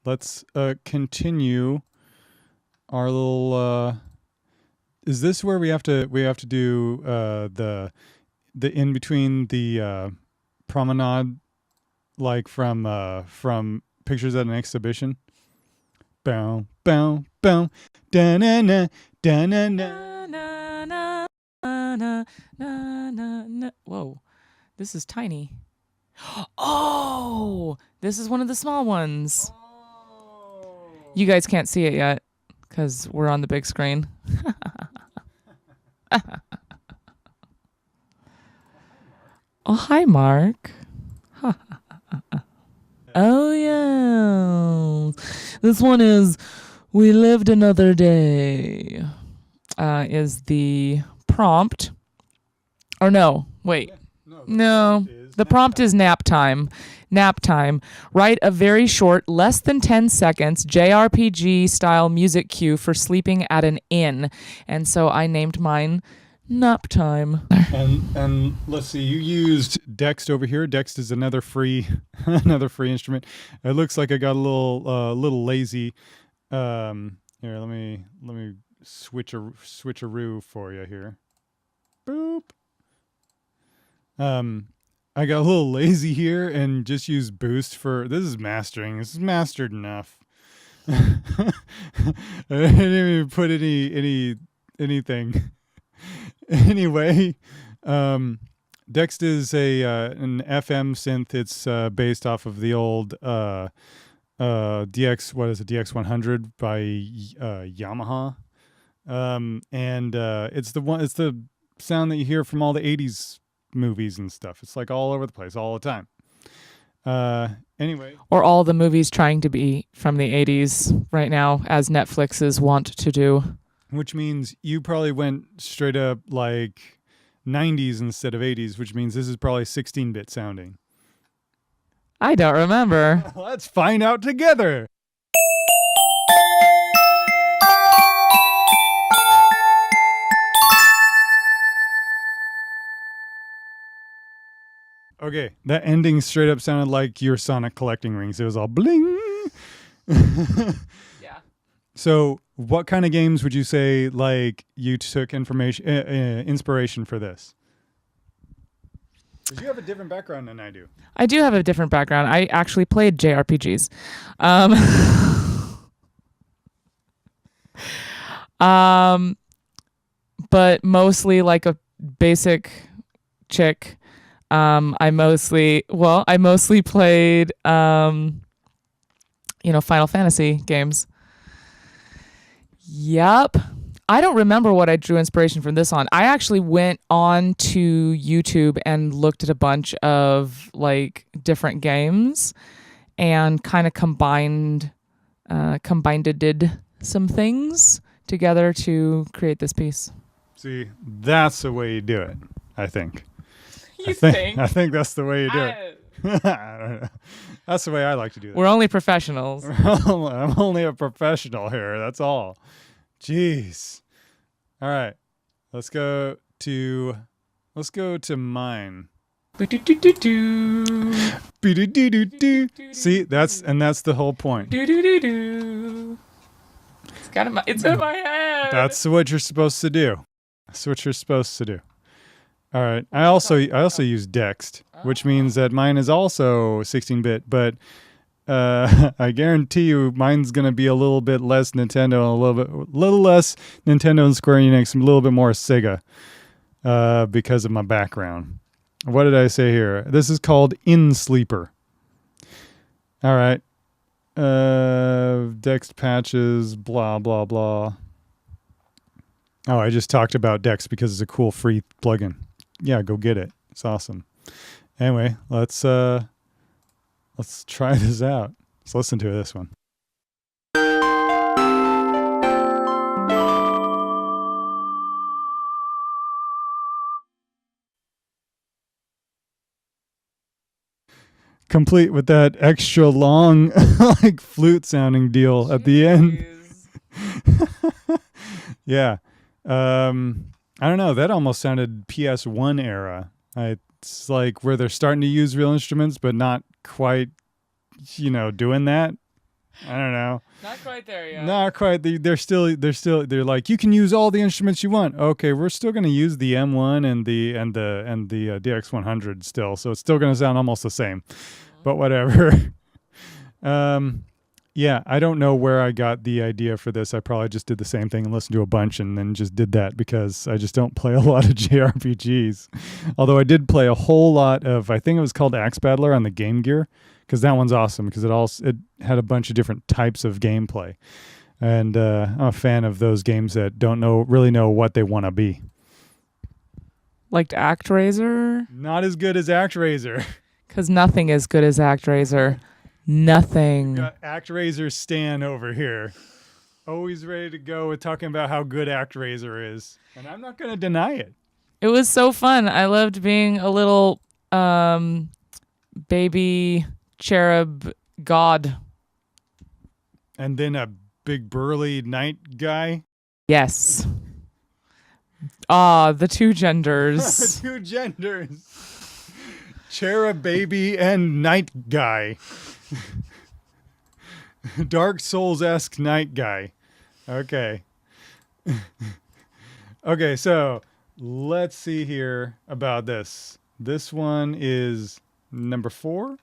let's continue our little. Is this where we have to do the in between the promenade, like from pictures at an exhibition? Bow bow bow, da na na da na na. Na, na, na, na, na, na, na. Whoa, this is tiny. Oh, this is one of the small ones. You guys can't see it yet because we're on the big screen. Oh, hi, Mark. Oh, yeah. This one is We Lived Another Day. Is the prompt. Or no, wait. No, the prompt is nap time. Nap time. Write a very short, less than 10 seconds, JRPG style music cue for sleeping at an inn. And so I named mine Nap Time. And let's see, you used Dext over here. Dext is another free instrument. It looks like I got a little lazy. Here, let me switcheroo for you here. Boop. I got a little lazy here and just used boost for this is mastering. This is mastered enough. I didn't even put anything. Anyway, Dext is an FM synth. It's based off of the old DX. What is it? DX100 by Yamaha. And it's the sound that you hear from all the '80s movies and stuff. It's like all over the place all the time. Anyway, or all the movies trying to be from the 80s right now, as Netflix is wont to do. Which means you probably went straight up like 90s instead of 80s, which means this is probably 16-bit sounding. I don't remember. Let's find out together. Okay, that ending straight up sounded like your Sonic collecting rings. It was all bling. Yeah. So, what kind of games would you say like you took inspiration for this? Because you have a different background than I do. I do have a different background. I actually played JRPGs. But mostly like a basic chick. I mostly played, Final Fantasy games. Yup. I don't remember what I drew inspiration from this on. I actually went on to YouTube and looked at a bunch of like different games and kind of combined did some things together to create this piece. See, that's the way you do it, I think. You think? I think that's the way you do it. I don't know. That's the way I like to do it. We're only professionals. I'm only a professional here. That's all. Jeez. All right. Let's go to mine. See, that's the whole point. It's in my head. That's what you're supposed to do. All right. I also use Dext, which means that mine is also 16-bit, but I guarantee you mine's going to be a little bit less Nintendo, a little less Nintendo and Square Enix, a little bit more Sega, because of my background. What did I say here? This is called In Sleeper. All right. Dext patches, blah, blah, blah. Oh, I just talked about Dext because it's a cool free plugin. Yeah, go get it. It's awesome. Anyway, let's try this out. Let's listen to this one. Complete with that extra long like flute sounding deal at the end. Yeah. I don't know. That almost sounded PS1 era. It's like where they're starting to use real instruments, but not quite, doing that. I don't know. Not quite there yet. Not quite. They're like, you can use all the instruments you want. Okay, we're still going to use the M1 and the DX100 still, so it's still going to sound almost the same. But whatever. Yeah, I don't know where I got the idea for this. I probably just did the same thing and listened to a bunch and then just did that because I just don't play a lot of JRPGs. Although I did play a whole lot of, I think it was called Axe Battler on the Game Gear, because that one's awesome because it had a bunch of different types of gameplay. And I'm a fan of those games that don't really know what they want to be. Like ActRaiser? Not as good as ActRaiser. Because nothing is good as ActRaiser. Nothing. Got ActRaiser Stan over here. Always ready to go with talking about how good ActRaiser is. And I'm not going to deny it. It was so fun. I loved being a little baby cherub god. And then a big burly knight guy. Yes. Ah, the two genders. Two genders. Cherub baby and knight guy. Dark Souls-esque knight guy. Okay. Okay, so let's see here about this. This one is number 4.